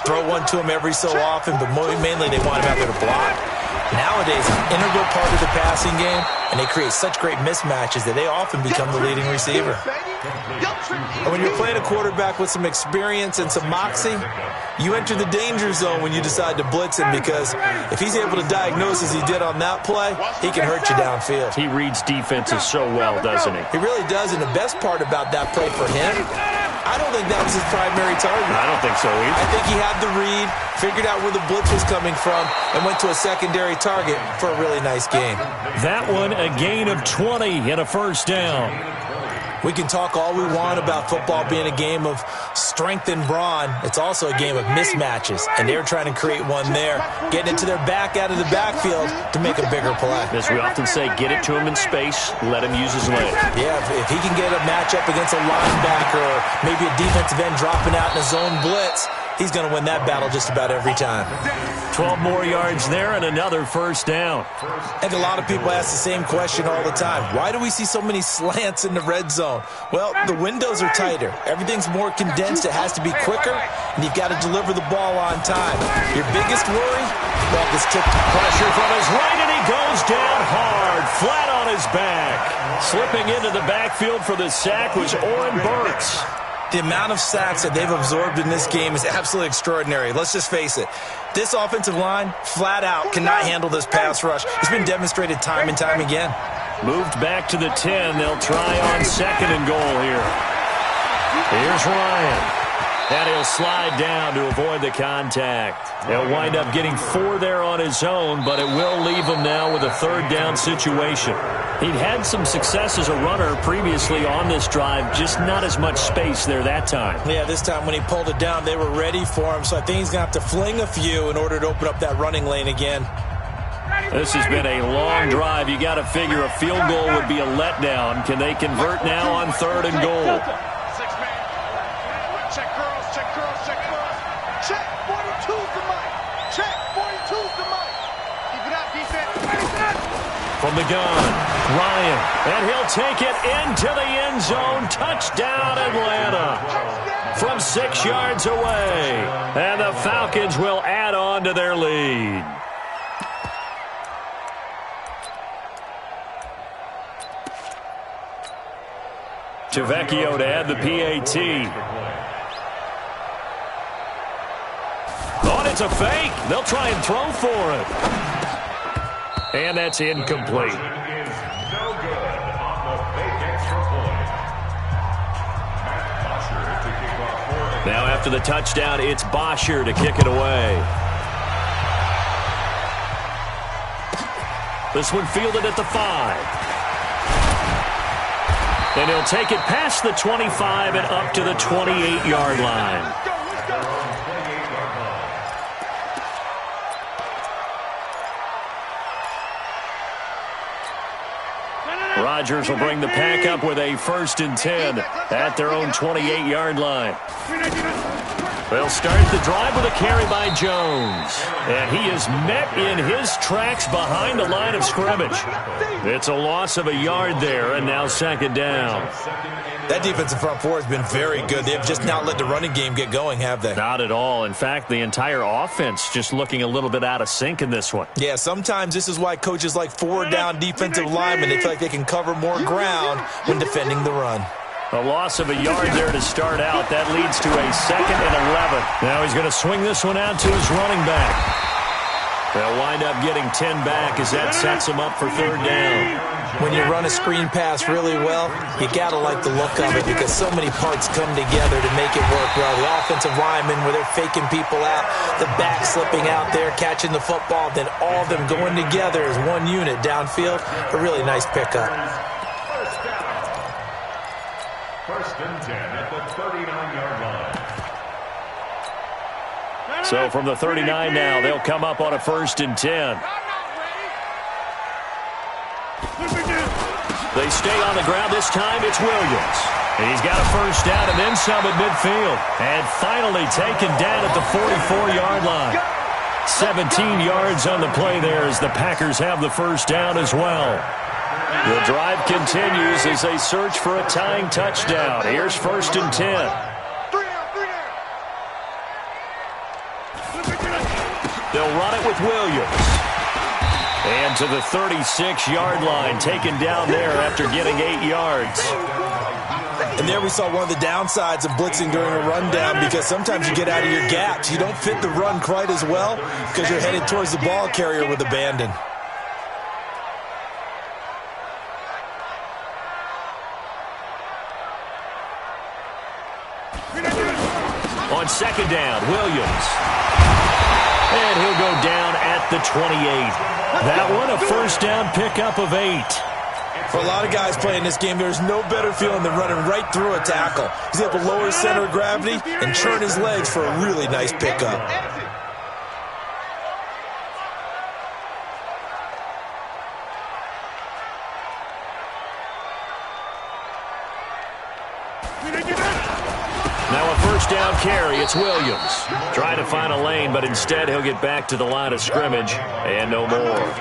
Throw one to him every so often, but mainly they want him out there to block. Nowadays, an integral part of the passing game, and they create such great mismatches that they often become the leading receiver. And when you're playing a quarterback with some experience and some moxie, you enter the danger zone when you decide to blitz him, because if he's able to diagnose as he did on that play, he can hurt you downfield. He reads defenses so well, doesn't he? He really does, and the best part about that play for him, I don't think that was his primary target. I don't think so either. I think he had the read, figured out where the blitz was coming from, and went to a secondary target for a really nice game. That one, a gain of 20 and a first down. We can talk all we want about football being a game of strength and brawn. It's also a game of mismatches, and they're trying to create one there, getting it to their back out of the backfield to make a bigger play. As we often say, get it to him in space, let him use his legs. Yeah, if he can get a matchup against a linebacker or maybe a defensive end dropping out in a zone blitz, he's going to win that battle just about every time. 12 more yards there and another first down. And a lot of people ask the same question all the time. Why do we see so many slants in the red zone? Well, the windows are tighter. Everything's more condensed. It has to be quicker, and you've got to deliver the ball on time. Your biggest worry? Ball gets tipped. Pressure from his right, and he goes down hard, flat on his back. Slipping into the backfield for the sack was Oren Burks. The amount of sacks that they've absorbed in this game is absolutely extraordinary. Let's just face it. This offensive line, flat out, cannot handle this pass rush. It's been demonstrated time and time again. Moved back to the 10. They'll try on 2nd and goal here. Here's Ryan. And he'll slide down to avoid the contact. He'll wind up getting 4 there on his own, but it will leave him now with a 3rd down situation. He'd had some success as a runner previously on this drive, just not as much space there that time. Yeah, this time when he pulled it down, they were ready for him, so I think he's going to have to fling a few in order to open up that running lane again. This has been a long drive. You got to figure a field goal would be a letdown. Can they convert now on 3rd and goal? Check girls, check girls, check girls. Check 42's the mic. Check 42's the mic. Keep it out, defense. From the gun, Ryan, and he'll take it into the end zone. Touchdown, Atlanta. From 6 yards away. And the Falcons will add on to their lead. Tavecchio to add the PAT. Oh, it's a fake. They'll try and throw for it. And that's incomplete. Now after the touchdown, it's Bosher to kick it away. This one fielded at the 5. And he'll take it past the 25 and up to the 28-yard line. Rodgers will bring the pack up with a 1st and 10 at their own 28-yard line. They'll start the drive with a carry by Jones. And he is met in his tracks behind the line of scrimmage. It's a loss of a yard there, and now 2nd down. That defensive front four has been very good. They've just not let the running game get going, have they? Not at all. In fact, the entire offense just looking a little bit out of sync in this one. Yeah, sometimes this is why coaches like forward-down defensive linemen, they feel like they can cover more ground when defending the run. A loss of a yard there to start out. That leads to a 2nd and 11. Now he's going to swing this one out to his running back. They'll wind up getting 10 back as that sets him up for 3rd down. When you run a screen pass really well, you got to like the look of it because so many parts come together to make it work well. The offensive linemen, where they're faking people out, the back slipping out there, catching the football, then all of them going together as one unit downfield. A really nice pickup. 1st and 10 at the 39-yard line. So from the 39 now, they'll come up on a 1st and 10. They stay on the ground. This time it's Williams. And he's got a 1st down and then some at midfield. And finally taken down at the 44-yard line. 17 yards on the play there as the Packers have the 1st down as well. The drive continues as they search for a tying touchdown. Here's 1st and 10. They'll run it with Williams. And to the 36-yard line, taken down there after getting 8 yards. And there we saw one of the downsides of blitzing during a rundown because sometimes you get out of your gaps. You don't fit the run quite as well because you're headed towards the ball carrier with abandon. On 2nd down, Williams. And he'll go down at the 28. That one, a 1st down pickup of 8. For a lot of guys playing this game, there's no better feeling than running right through a tackle. He's able to lower his center of gravity and churn his legs for a really nice pickup. Now a 1st down carry. It's Williams. Trying to find a lane, but instead he'll get back to the line of scrimmage and no more.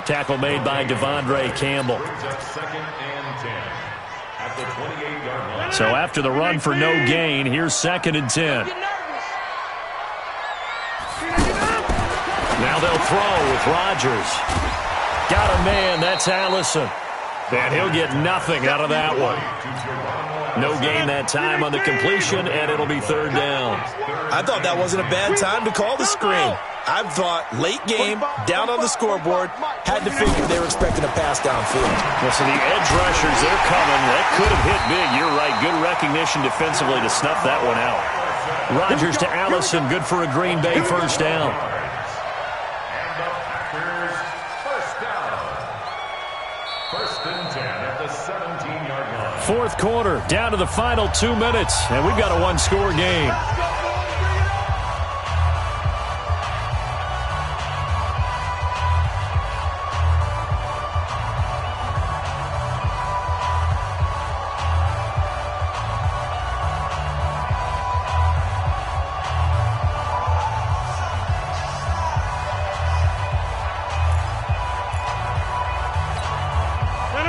Tackle made by Devondre Campbell. So after the run for no gain, here's 2nd and 10. Now they'll throw with Rodgers. Got a man, that's Allison. And he'll get nothing out of that one. No gain that time on the completion, and it'll be 3rd down. I thought that wasn't a bad time to call the screen. I thought late game, down on the scoreboard, had to figure they were expecting a pass downfield. Well, so the edge rushers, they're coming. That could have hit big. You're right. Good recognition defensively to snuff that one out. Rodgers to Allison. Good for a Green Bay 1st down. And the Packers 1st down. 1st and 10 at the 17-yard line. 4th quarter, down to the final 2 minutes, and we've got a one-score game.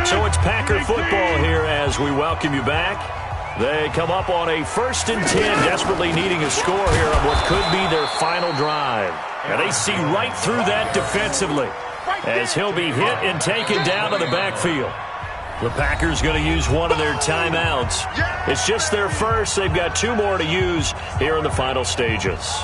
So it's Packer football here as we welcome you back. They come up on a 1st and 10, desperately needing a score here on what could be their final drive. And they see right through that defensively as he'll be hit and taken down to the backfield. The Packers going to use one of their timeouts. It's just their first. They've got 2 more to use here in the final stages.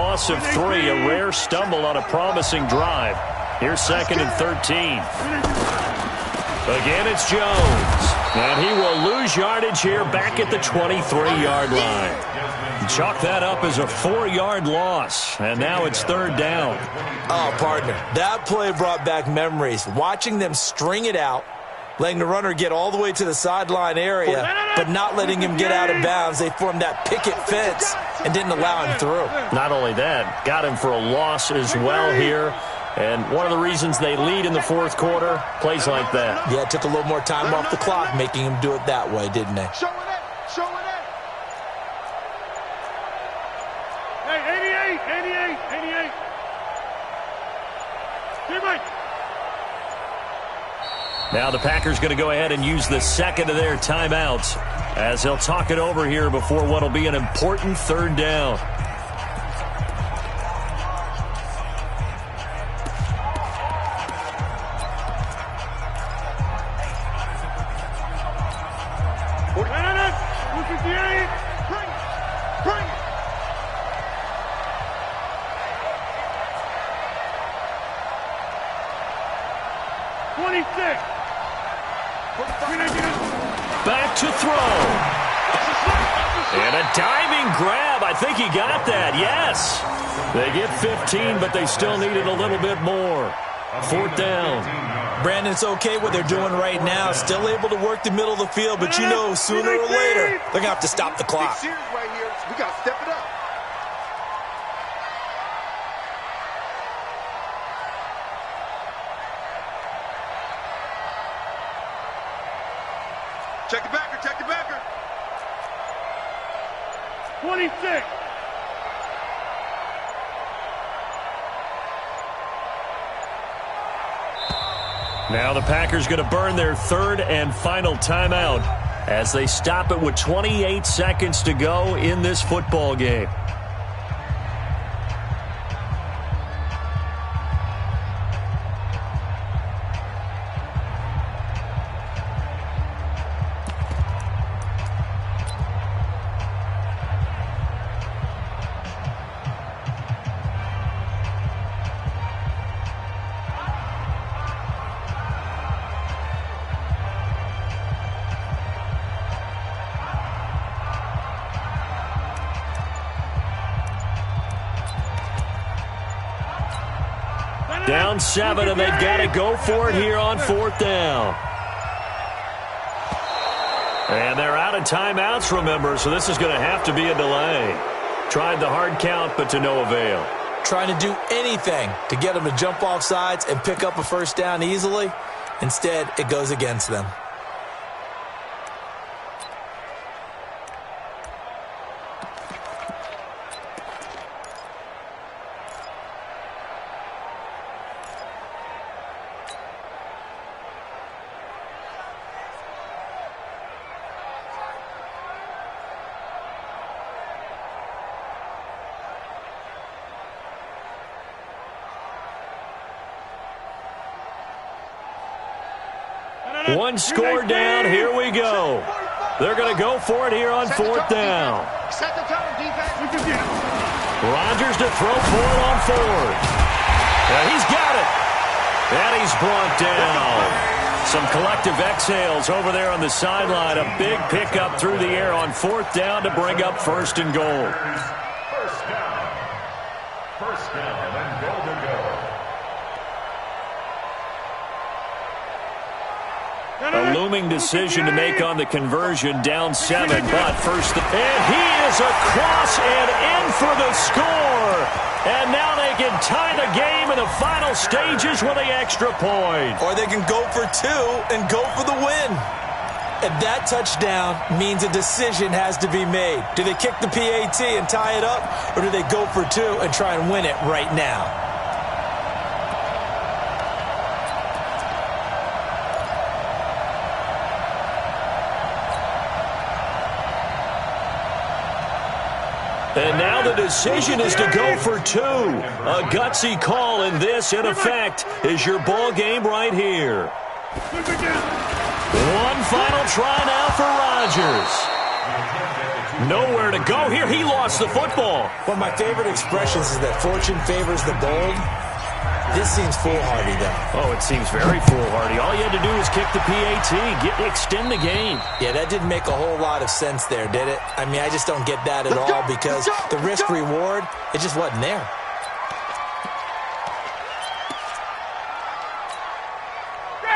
loss of 3, a rare stumble on a promising drive. Here's 2nd and 13. Again, it's Jones. And he will lose yardage here back at the 23-yard line. Chalk that up as a 4-yard loss. And now it's 3rd down. Oh, partner, that play brought back memories. Watching them string it out, letting the runner get all the way to the sideline area, but not letting him get out of bounds. They formed that picket fence and didn't allow him through. Not only that, got him for a loss as well here. And one of the reasons they lead in the 4th quarter, plays like that. Yeah, it took a little more time off the clock, making him do it that way, didn't they? Show it up. Show it up. Hey, 88. Teammate. Now the Packers going to go ahead and use the 2nd of their timeouts as they'll talk it over here before what will be an important 3rd down. Back to throw. And a diving grab. I think he got that. Yes. They get 15, but they still needed a little bit more. 4th down. Brandon, it's okay what they're doing right now. Still able to work the middle of the field, but you know sooner or later they're going to have to stop the clock. Big series right here. We got to step it up. Check the backer, check the backer. 26. Now the Packers going to burn their 3rd and final timeout as they stop it with 28 seconds to go in this football game. Down 7, and they've got to go for it here on 4th down. And they're out of timeouts, remember, so this is going to have to be a delay. Tried the hard count, but to no avail. Trying to do anything to get them to jump off sides and pick up a 1st down easily. Instead, it goes against them. One score down. Here we go. They're going to go for it here on 4th down. Set the tone, defense. Rodgers to throw for it on 4th. And he's got it. And he's brought down. Some collective exhales over there on the sideline. A big pickup through the air on 4th down to bring up 1st and goal. First down and goal to go. A looming decision to make on the conversion, down 7, but first. And he is across and in for the score. And now they can tie the game in the final stages with the extra point. Or they can go for 2 and go for the win. And that touchdown means a decision has to be made. Do they kick the PAT and tie it up, or do they go for 2 and try and win it right now? And now the decision is to go for 2. A gutsy call, and this, in effect, is your ball game right here. One final try now for Rodgers. Nowhere to go here. He lost the football. One of my favorite expressions is that fortune favors the bold. This seems foolhardy, though. Oh, it seems very foolhardy. All you had to do was kick the PAT, extend the game. Yeah, that didn't make a whole lot of sense there, did it? I mean, I just don't get that at all because the risk-reward, it just wasn't there.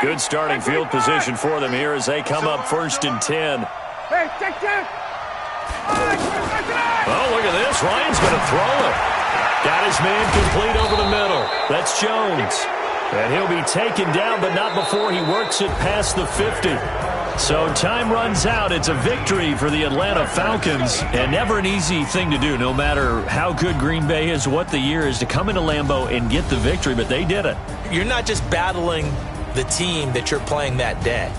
Good starting field position for them here as they come up 1st and 10. Hey, check. Oh, look at this. Ryan's going to throw it. Got his man complete over the middle. That's Jones. And he'll be taken down, but not before he works it past the 50. So time runs out. It's a victory for the Atlanta Falcons, and never an easy thing to do, no matter how good Green Bay is, what the year is, to come into Lambeau and get the victory, but they did it. You're not just battling the team that you're playing that day.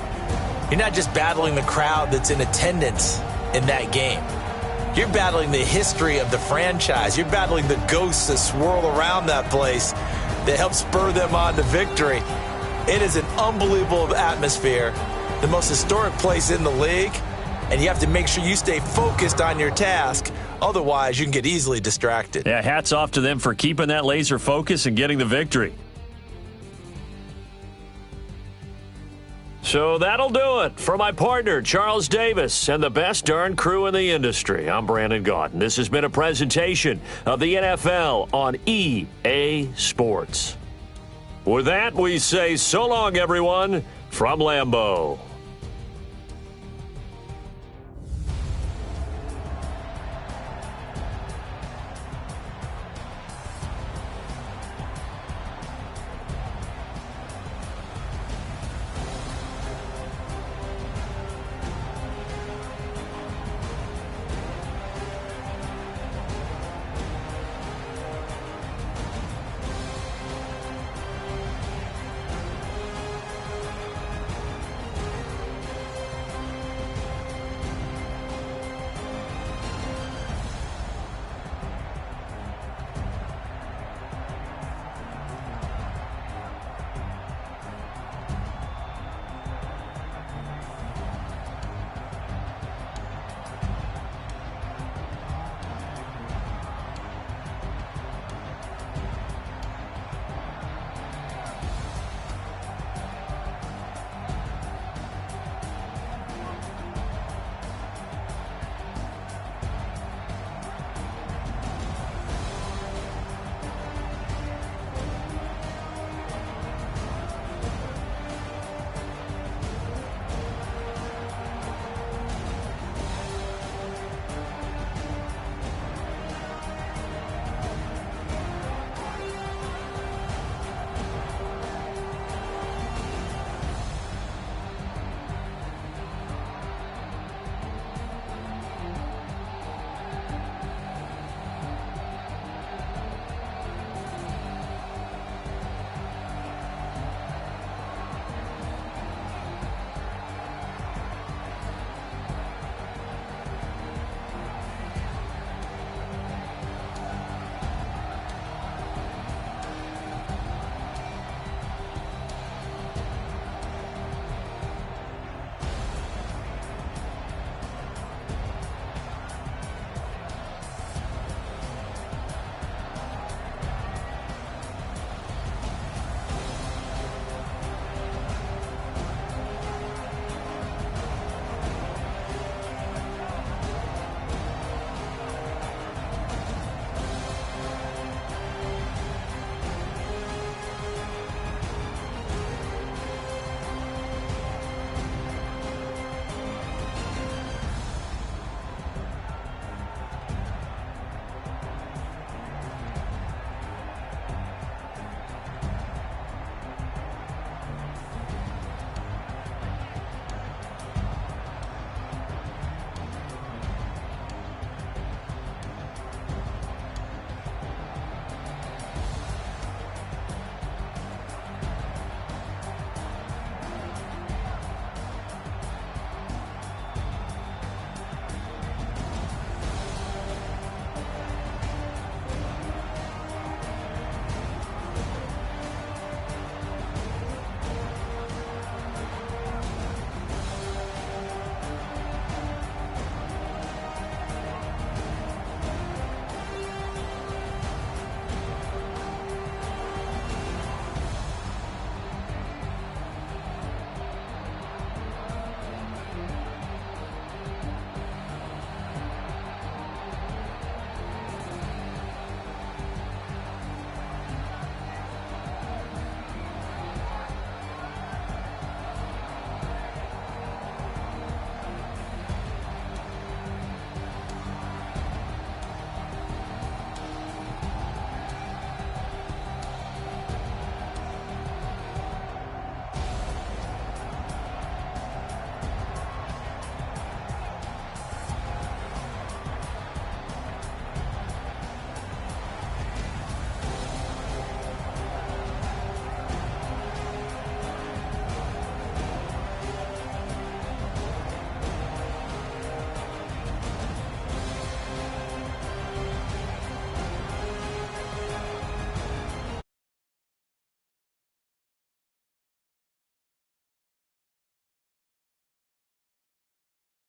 You're not just battling the crowd that's in attendance in that game. You're battling the history of the franchise. You're battling the ghosts that swirl around that place that help spur them on to victory. It is an unbelievable atmosphere, the most historic place in the league, and you have to make sure you stay focused on your task. Otherwise, you can get easily distracted. Yeah, hats off to them for keeping that laser focus and getting the victory. So that'll do it. For my partner, Charles Davis, and the best darn crew in the industry, I'm Brandon Gaudin. This has been a presentation of the NFL on EA Sports. With that, we say so long, everyone, from Lambeau.